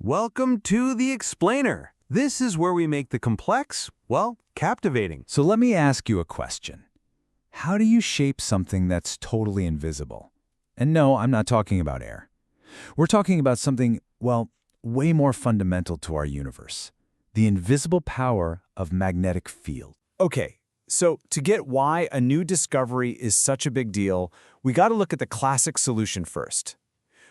Welcome to The Explainer. This is where we make the complex, well, captivating. So let me ask you a question. How do you shape something that's totally invisible? And no, I'm not talking about air. We're talking about something, well, way more fundamental to our universe. The invisible power of magnetic field. Okay, so to get why a new discovery is such a big deal, we got to look at the classic solution first.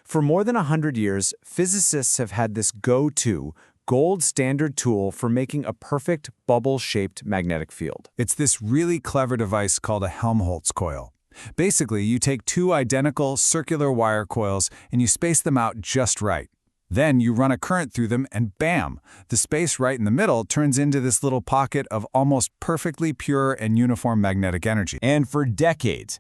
For more than 100 years, physicists have had this go-to, gold standard tool for making a perfect bubble-shaped magnetic field. It's this really clever device called a Helmholtz coil. Basically, you take two identical circular wire coils and you space them out just right. Then you run a current through them and bam! The space right in the middle turns into this little pocket of almost perfectly pure and uniform magnetic energy. And for decades,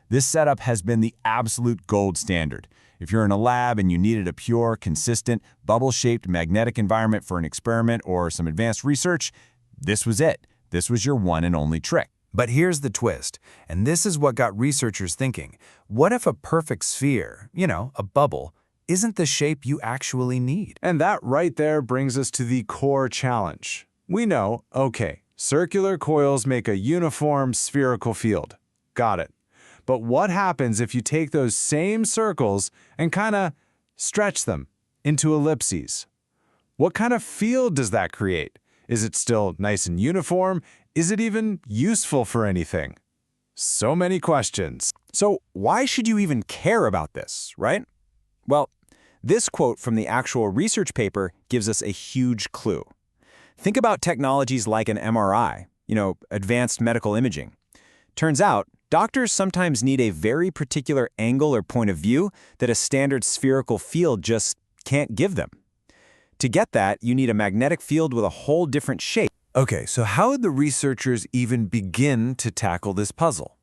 this setup has been the absolute gold standard. If you're in a lab and you needed a pure, consistent, bubble-shaped magnetic environment for an experiment or some advanced research, this was it. This was your one and only trick. But here's the twist, and this is what got researchers thinking. What if a perfect sphere, a bubble, isn't the shape you actually need? And that right there brings us to the core challenge. We know, okay, circular coils make a uniform spherical field. Got it. But what happens if you take those same circles and kind of stretch them into ellipses? What kind of field does that create? Is it still nice and uniform? Is it even useful for anything? So many questions. So why should you even care about this, right? Well, this quote from the actual research paper gives us a huge clue. Think about technologies like an MRI, advanced medical imaging. Turns out, doctors sometimes need a very particular angle or point of view that a standard spherical field just can't give them. To get that, you need a magnetic field with a whole different shape. Okay, so how would the researchers even begin to tackle this puzzle?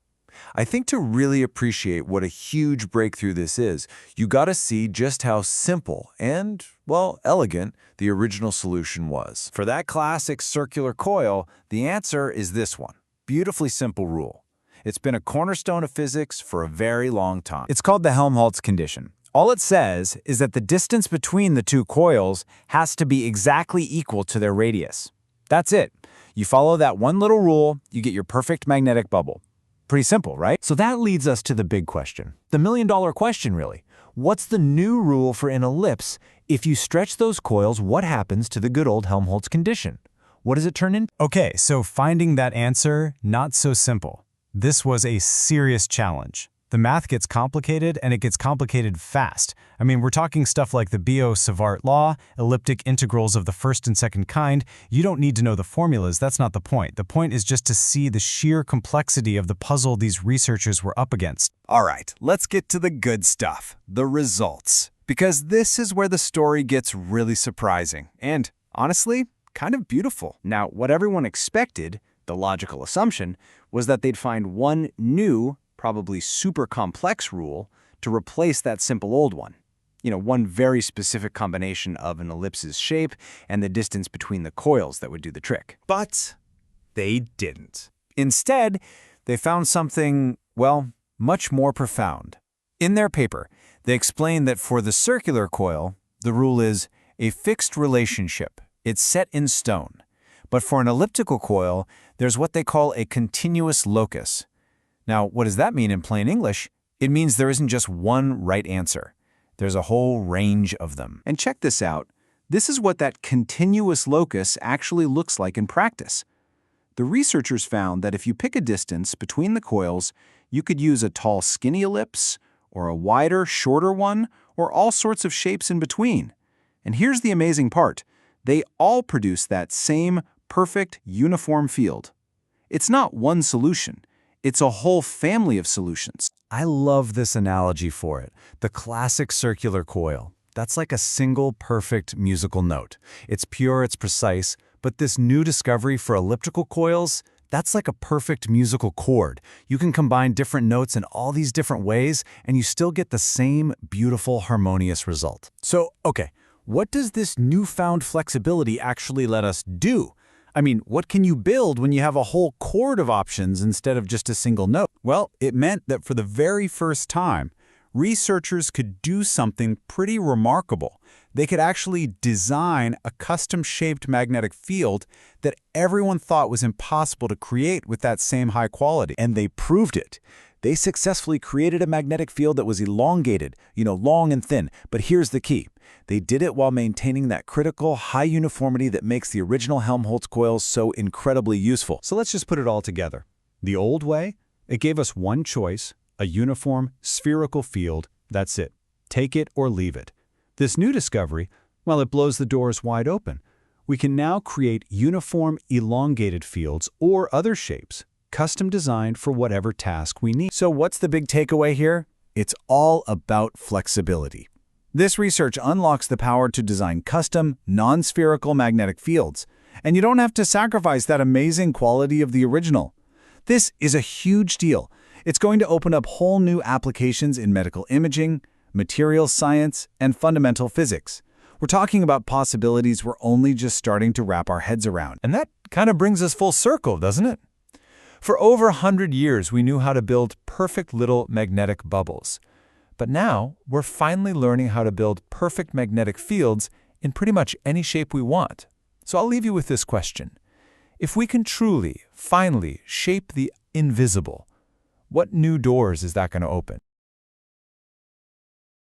I think to really appreciate what a huge breakthrough this is, you gotta see just how simple and, well, elegant the original solution was. For that classic circular coil, the answer is this one. Beautifully simple rule. It's been a cornerstone of physics for a very long time. It's called the Helmholtz condition. All it says is that the distance between the two coils has to be exactly equal to their radius. That's it. You follow that one little rule, you get your perfect magnetic bubble. Pretty simple, right? So that leads us to the big question. The million-dollar question, really. What's the new rule for an ellipse? If you stretch those coils, what happens to the good old Helmholtz condition? What does it turn into? Okay, so finding that answer, not so simple. This was a serious challenge. The math gets complicated, and it gets complicated fast. I mean, we're talking stuff like the Biot-Savart law, elliptic integrals of the first and second kind. You don't need to know the formulas, that's not the point. The point is just to see the sheer complexity of the puzzle these researchers were up against. All right, let's get to the good stuff, the results. Because this is where the story gets really surprising and, honestly, kind of beautiful. Now, what everyone expected, the logical assumption, was that they'd find one new, probably super complex rule to replace that simple old one. One very specific combination of an ellipse's shape and the distance between the coils that would do the trick. But they didn't. Instead, they found something, well, much more profound. In their paper, they explained that for the circular coil, the rule is a fixed relationship. It's set in stone. But for an elliptical coil, there's what they call a continuous locus. Now, what does that mean in plain English? It means there isn't just one right answer. There's a whole range of them. And check this out. This is what that continuous locus actually looks like in practice. The researchers found that if you pick a distance between the coils, you could use a tall, skinny ellipse, or a wider, shorter one, or all sorts of shapes in between. And here's the amazing part. They all produce that same perfect, uniform field. It's not one solution. It's a whole family of solutions. I love this analogy for it. The classic circular coil. That's like a single perfect musical note. It's pure, it's precise, but this new discovery for elliptical coils, that's like a perfect musical chord. You can combine different notes in all these different ways, and you still get the same beautiful, harmonious result. So, okay, what does this newfound flexibility actually let us do? I mean, what can you build when you have a whole chord of options instead of just a single note? Well, it meant that for the very first time, researchers could do something pretty remarkable. They could actually design a custom-shaped magnetic field that everyone thought was impossible to create with that same high quality. And they proved it. They successfully created a magnetic field that was elongated, long and thin. But here's the key. They did it while maintaining that critical high uniformity that makes the original Helmholtz coils so incredibly useful. So let's just put it all together. The old way, it gave us one choice, a uniform, spherical field. That's it. Take it or leave it. This new discovery, well, it blows the doors wide open. We can now create uniform, elongated fields or other shapes, custom designed for whatever task we need. So what's the big takeaway here? It's all about flexibility. This research unlocks the power to design custom, non-spherical magnetic fields, and you don't have to sacrifice that amazing quality of the original. This is a huge deal. It's going to open up whole new applications in medical imaging, materials science, and fundamental physics. We're talking about possibilities we're only just starting to wrap our heads around. And that kind of brings us full circle, doesn't it? For over 100 years, we knew how to build perfect little magnetic bubbles. But now, we're finally learning how to build perfect magnetic fields in pretty much any shape we want. So I'll leave you with this question. If we can truly, finally shape the invisible, what new doors is that going to open?